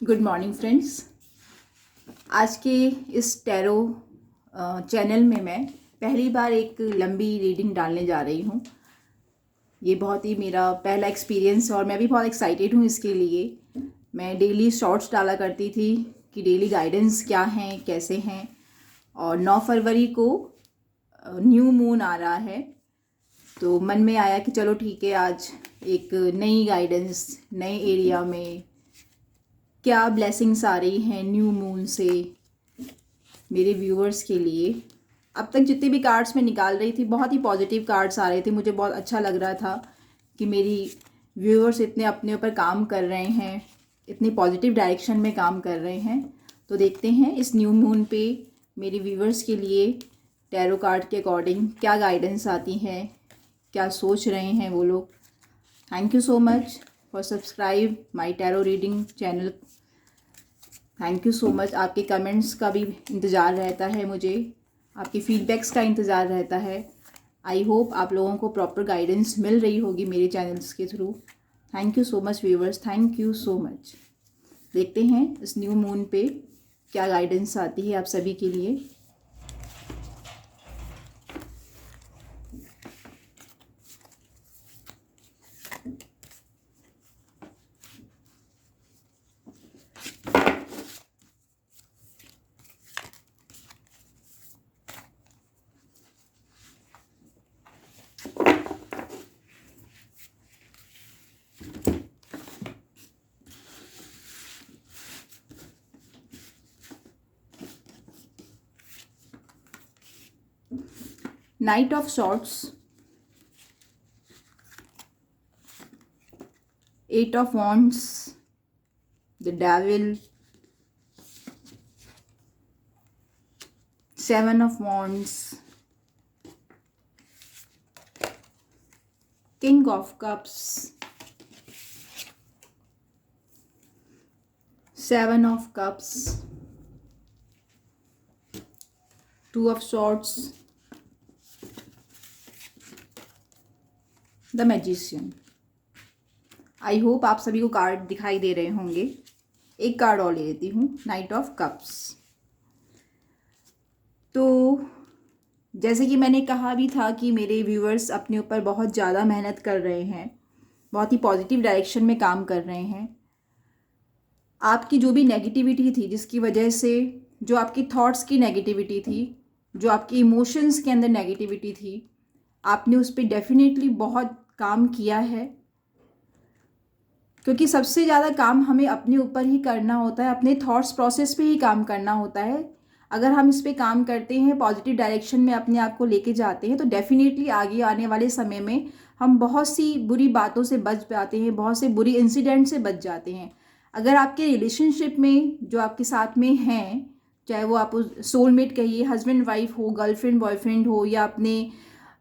Good morning friends. आज के इस टैरो चैनल में मैं पहली बार एक लंबी रीडिंग डालने जा रही हूँ। ये बहुत ही मेरा पहला एक्सपीरियंस है और मैं भी बहुत एक्साइटेड हूँ इसके लिए। मैं डेली शॉर्ट्स डाला करती थी कि डेली गाइडेंस क्या हैं, कैसे हैं। और 9 फरवरी को न्यू मून आ रहा है, तो मन में आया कि चलो ठीक है, आज एक नई गाइडेंस, नए एरिया में क्या ब्लेसिंग्स आ रही हैं न्यू मून से मेरे व्यूअर्स के लिए। अब तक जितने भी कार्ड्स मैं निकाल रही थी बहुत ही पॉजिटिव कार्ड्स आ रहे थे। मुझे बहुत अच्छा लग रहा था कि मेरी व्यूअर्स इतने अपने ऊपर काम कर रहे हैं, इतनी पॉजिटिव डायरेक्शन में काम कर रहे हैं। तो देखते हैं इस न्यू मून पे मेरे व्यूअर्स के लिए टैरो कार्ड के अकॉर्डिंग क्या गाइडेंस आती है, क्या सोच रहे हैं वो लोग। Thank you so much for subscribe my tarot reading channel. Thank you so much. आपके कमेंट्स का भी इंतज़ार रहता है, मुझे आपके फीडबैक्स का इंतज़ार रहता है। आई होप आप लोगों को प्रॉपर गाइडेंस मिल रही होगी मेरे चैनल्स के through. Thank you so much viewers, thank you so much. देखते हैं इस न्यू मून पे क्या गाइडेंस आती है आप सभी के लिए। Knight of Swords, 8 of Wands, the Devil, 7 of Wands, King of Cups, 7 of Cups, 2 of Swords, the magician. I hope आप सभी को कार्ड दिखाई दे रहे होंगे। एक कार्ड और ले लेती हूँ, नाइट ऑफ कप्स। तो जैसे कि मैंने कहा भी था कि मेरे व्यूअर्स अपने ऊपर बहुत ज़्यादा मेहनत कर रहे हैं, बहुत ही पॉजिटिव डायरेक्शन में काम कर रहे हैं। आपकी जो भी नेगेटिविटी थी, जिसकी वजह से जो आपकी थॉट्स की नेगेटिविटी थी, जो आपकी इमोशंस के अंदर नेगेटिविटी थी, आपने उस पर डेफिनेटली बहुत काम किया है। क्योंकि सबसे ज़्यादा काम हमें अपने ऊपर ही करना होता है, अपने थॉट्स प्रोसेस पे ही काम करना होता है। अगर हम इस पे काम करते हैं, पॉजिटिव डायरेक्शन में अपने आप को लेके जाते हैं, तो डेफिनेटली आगे आने वाले समय में हम बहुत सी बुरी बातों से बच जाते हैं, बहुत से बुरी इंसिडेंट से बच जाते हैं। अगर आपके रिलेशनशिप में जो आपके साथ में हैं, चाहे वो आप सोलमेट कहिए, हस्बैंड वाइफ हो, गर्लफ्रेंड बॉयफ्रेंड हो, या अपने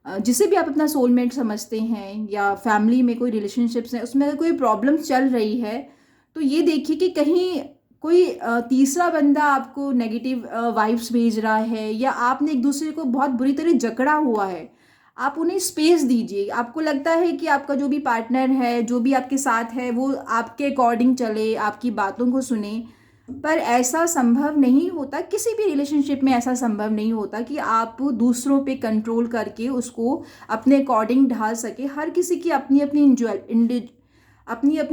जिसे भी आप अपना सोलमेट समझते हैं, या फैमिली में कोई रिलेशनशिप्स हैं, उसमें अगर कोई प्रॉब्लम चल रही है, तो ये देखिए कि कहीं कोई तीसरा बंदा आपको नेगेटिव वाइब्स भेज रहा है, या आपने एक दूसरे को बहुत बुरी तरह जकड़ा हुआ है। आप उन्हें स्पेस दीजिए। आपको लगता है कि आपका जो भी पार्टनर है, जो भी आपके साथ है, वो आपके अकॉर्डिंग चले, आपकी बातों को सुने, पर ऐसा संभव नहीं होता। किसी भी रिलेशनशिप में ऐसा संभव नहीं होता कि आप दूसरों पे कंट्रोल करके उसको अपने अकॉर्डिंग ढाल सके। हर किसी की अपनी अपनी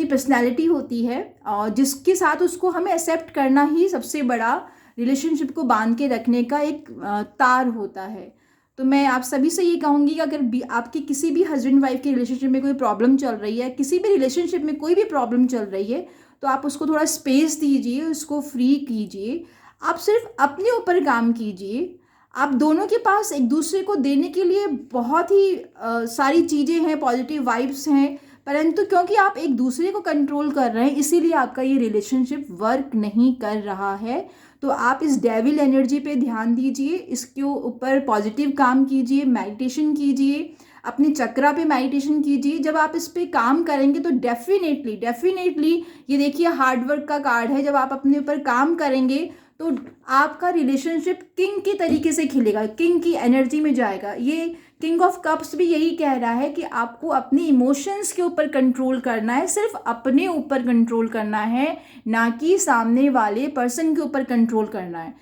पर्सनैलिटी होती है, और जिसके साथ उसको हमें एक्सेप्ट करना ही सबसे बड़ा रिलेशनशिप को बांध के रखने का एक तार होता है। तो मैं आप सभी से ये कहूँगी कि अगर आपकी किसी भी हस्बैंड वाइफ के रिलेशनशिप में कोई प्रॉब्लम चल रही है, किसी भी रिलेशनशिप में कोई भी प्रॉब्लम चल रही है, तो आप उसको थोड़ा स्पेस दीजिए, उसको फ्री कीजिए। आप सिर्फ अपने ऊपर काम कीजिए। आप दोनों के पास एक दूसरे को देने के लिए बहुत ही सारी चीज़ें हैं, पॉजिटिव वाइब्स हैं, परंतु क्योंकि आप एक दूसरे को कंट्रोल कर रहे हैं, इसीलिए आपका ये रिलेशनशिप वर्क नहीं कर रहा है। तो आप इस डेविल एनर्जी पे ध्यान दीजिए, इसके ऊपर पॉजिटिव काम कीजिए, मेडिटेशन कीजिए, अपने चक्रा पे मेडिटेशन कीजिए। जब आप इस पे काम करेंगे तो डेफिनेटली ये देखिए हार्डवर्क का कार्ड है। जब आप अपने ऊपर काम करेंगे तो आपका रिलेशनशिप किंग के तरीके से खिलेगा, किंग की एनर्जी में जाएगा। ये किंग ऑफ कप्स भी यही कह रहा है कि आपको अपने इमोशंस के ऊपर कंट्रोल करना है, सिर्फ अपने ऊपर कंट्रोल करना है, ना कि सामने वाले पर्सन के ऊपर कंट्रोल करना है।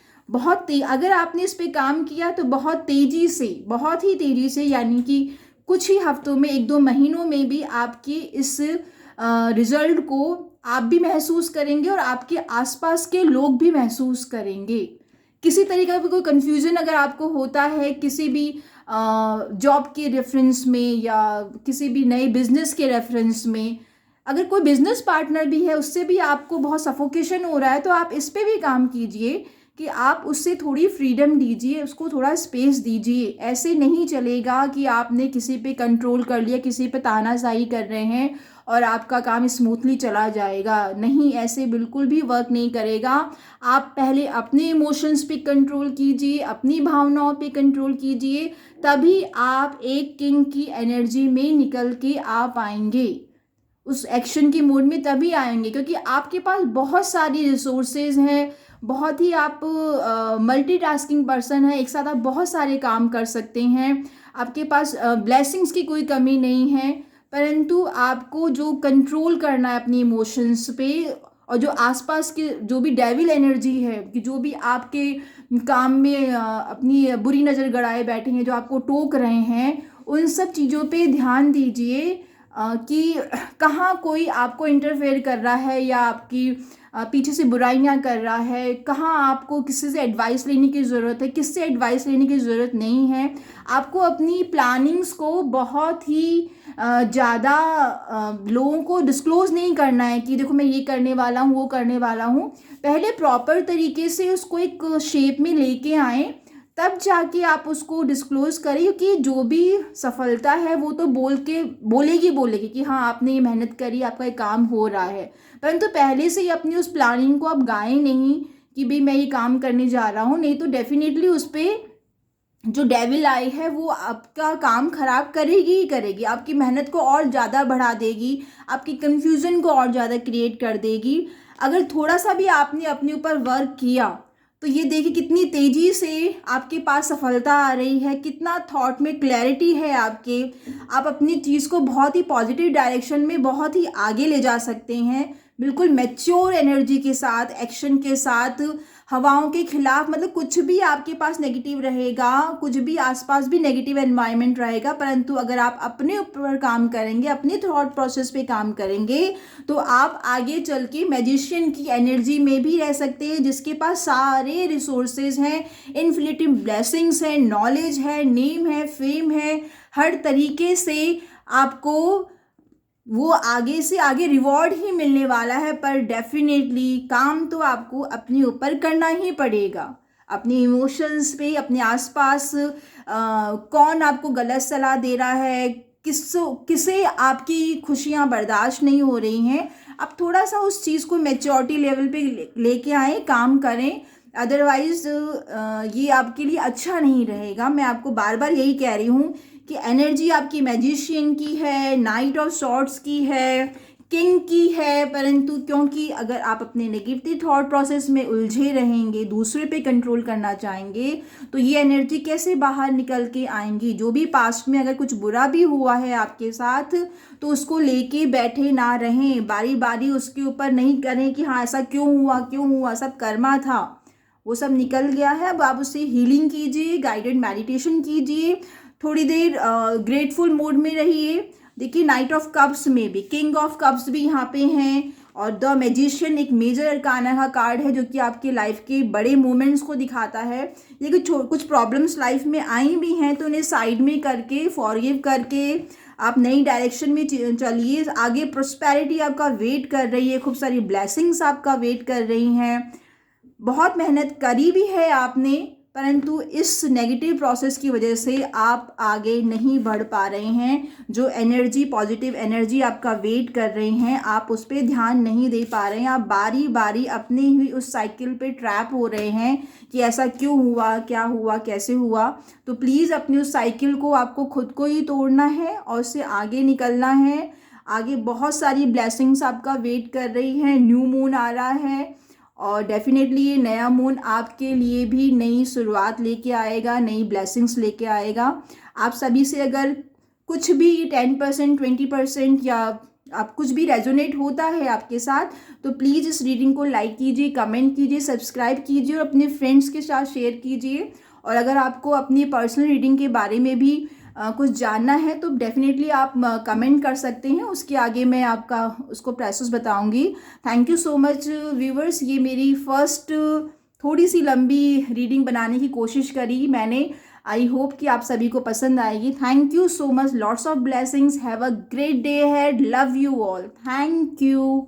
अगर आपने इस पे काम किया तो बहुत तेज़ी से, बहुत ही तेज़ी से, यानी कि कुछ ही हफ्तों में, 1-2 महीनों में भी आपकी इस रिजल्ट को आप भी महसूस करेंगे और आपके आसपास के लोग भी महसूस करेंगे। किसी तरीके का कोई कन्फ्यूज़न अगर आपको होता है किसी भी जॉब के रेफरेंस में या किसी भी नए बिजनेस के रेफरेंस में, अगर कोई बिजनेस पार्टनर भी है उससे भी आपको बहुत सफोकेशन हो रहा है, तो आप इस पे भी काम कीजिए कि आप उससे थोड़ी फ्रीडम दीजिए, उसको थोड़ा स्पेस दीजिए। ऐसे नहीं चलेगा कि आपने किसी पे कंट्रोल कर लिया, किसी पे तानाशाही कर रहे हैं और आपका काम स्मूथली चला जाएगा। नहीं, ऐसे बिल्कुल भी वर्क नहीं करेगा। आप पहले अपने इमोशंस पे कंट्रोल कीजिए, अपनी भावनाओं पे कंट्रोल कीजिए, तभी आप एक किंग की एनर्जी में निकल के आ पाएंगे, उस एक्शन की मोड में तभी आएंगे, क्योंकि आपके पास बहुत सारी रिसोर्सेज हैं, बहुत ही आप मल्टीटास्किंग पर्सन है, एक साथ आप बहुत सारे काम कर सकते हैं, आपके पास ब्लेसिंग्स की कोई कमी नहीं है। परंतु आपको जो कंट्रोल करना है अपनी इमोशंस पे, और जो आसपास के जो भी डेविल एनर्जी है कि जो भी आपके काम में अपनी बुरी नज़र गड़ाए बैठे हैं, जो आपको टोक रहे हैं, उन सब चीज़ों पे ध्यान दीजिए कि कहाँ कोई आपको इंटरफेयर कर रहा है या आपकी पीछे से बुराइयां कर रहा है, कहाँ आपको किसी से एडवाइस लेने की ज़रूरत है, किससे एडवाइस लेने की ज़रूरत नहीं है। आपको अपनी प्लानिंग्स को बहुत ही ज़्यादा लोगों को डिस्क्लोज़ नहीं करना है कि देखो मैं ये करने वाला हूँ, वो करने वाला हूँ। पहले प्रॉपर तरीके से उसको एक शेप में लेके आएँ, तब जाके आप उसको डिस्क्लोज करें, क्योंकि जो भी सफलता है वो तो बोलेगी कि हाँ आपने ये मेहनत करी, आपका ये काम हो रहा है। परंतु पहले से ही अपनी उस प्लानिंग को आप गाएं नहीं कि भाई मैं ये काम करने जा रहा हूँ, नहीं तो डेफिनेटली उस पर जो डेविल आई है वो आपका काम खराब करेगी ही करेगी, आपकी मेहनत को और ज़्यादा बढ़ा देगी, आपकी कन्फ्यूज़न को और ज़्यादा क्रिएट कर देगी। अगर थोड़ा सा भी आपने अपने ऊपर वर्क किया तो ये देखिए कितनी तेज़ी से आपके पास सफलता आ रही है, कितना थॉट में क्लैरिटी है आपके, आप अपनी चीज़ को बहुत ही पॉजिटिव डायरेक्शन में बहुत ही आगे ले जा सकते हैं, बिल्कुल मैच्योर एनर्जी के साथ, एक्शन के साथ, हवाओं के खिलाफ। मतलब कुछ भी आपके पास नेगेटिव रहेगा, कुछ भी आसपास भी नेगेटिव एनवायरनमेंट रहेगा, परंतु अगर आप अपने ऊपर काम करेंगे, अपने थॉट प्रोसेस पे काम करेंगे, तो आप आगे चल के मैजिशियन की एनर्जी में भी रह सकते हैं, जिसके पास सारे रिसोर्सेज हैं, इन्फिनिटी ब्लेसिंग्स हैं, नॉलेज है, नेम है, फेम है, हर तरीके से आपको वो आगे से आगे रिवॉर्ड ही मिलने वाला है। पर डेफिनेटली काम तो आपको अपने ऊपर करना ही पड़ेगा, अपने इमोशंस पे, अपने आसपास कौन आपको गलत सलाह दे रहा है, किसे आपकी खुशियाँ बर्दाश्त नहीं हो रही हैं, आप थोड़ा सा उस चीज़ को मैच्योरिटी लेवल पे लेके आए, काम करें। अदरवाइज़ ये आपके लिए अच्छा नहीं रहेगा। मैं आपको बार बार यही कह रही हूँ कि एनर्जी आपकी मैजिशियन की है, नाइट ऑफ सॉर्ड्स की है, किंग की है, परंतु क्योंकि अगर आप अपने नेगेटिव थॉट प्रोसेस में उलझे रहेंगे, दूसरे पे कंट्रोल करना चाहेंगे, तो ये एनर्जी कैसे बाहर निकल के आएंगी। जो भी पास्ट में अगर कुछ बुरा भी हुआ है आपके साथ, तो उसको लेके बैठे ना रहें, बारी बारी उसके ऊपर नहीं करें कि हाँ ऐसा क्यों हुआ, सब कर्मा था, वो सब निकल गया है। अब आप उससे हीलिंग कीजिए, गाइडेड मेडिटेशन कीजिए, थोड़ी देर ग्रेटफुल मोड में रहिए। देखिए नाइट ऑफ कप्स में भी किंग ऑफ कप्स भी यहाँ पे हैं, और द मैजिशियन एक मेजर अरकाना का कार्ड है जो कि आपके लाइफ के बड़े मोमेंट्स को दिखाता है। ये कुछ प्रॉब्लम्स लाइफ में आई भी हैं तो उन्हें साइड में करके, फॉरगिव करके आप नई डायरेक्शन में चलिए। आगे प्रोस्पेरिटी आपका वेट कर रही है, खूब सारी ब्लेसिंग्स आपका वेट कर रही हैं। बहुत मेहनत करी भी है आपने, परंतु इस नेगेटिव प्रोसेस की वजह से आप आगे नहीं बढ़ पा रहे हैं। जो एनर्जी, पॉजिटिव एनर्जी आपका वेट कर रही हैं, आप उस पर ध्यान नहीं दे पा रहे हैं। आप बारी बारी अपने ही उस साइकिल पे ट्रैप हो रहे हैं कि ऐसा क्यों हुआ, क्या हुआ, कैसे हुआ। तो प्लीज़ अपनी उस साइकिल को आपको खुद को ही तोड़ना है और उससे आगे निकलना है। आगे बहुत सारी ब्लेसिंग्स आपका वेट कर रही हैं, न्यू मून आ रहा है और डेफिनेटली ये नया मून आपके लिए भी नई शुरुआत लेके आएगा, नई ब्लेसिंग्स लेके आएगा। आप सभी से अगर कुछ भी 10% 20% या आप कुछ भी रेजोनेट होता है आपके साथ, तो प्लीज़ इस रीडिंग को लाइक कीजिए, कमेंट कीजिए, सब्सक्राइब कीजिए और अपने फ्रेंड्स के साथ शेयर कीजिए। और अगर आपको अपनी पर्सनल रीडिंग के बारे में भी कुछ जानना है तो डेफिनेटली आप कमेंट कर सकते हैं, उसके आगे मैं आपका उसको प्रोसेस बताऊंगी। Thank you so much viewers, ये मेरी फर्स्ट थोड़ी सी लंबी रीडिंग बनाने की कोशिश करी मैंने। आई होप कि आप सभी को पसंद आएगी। Thank you so much, lots of blessings, have a great day ahead, love you all, thank you.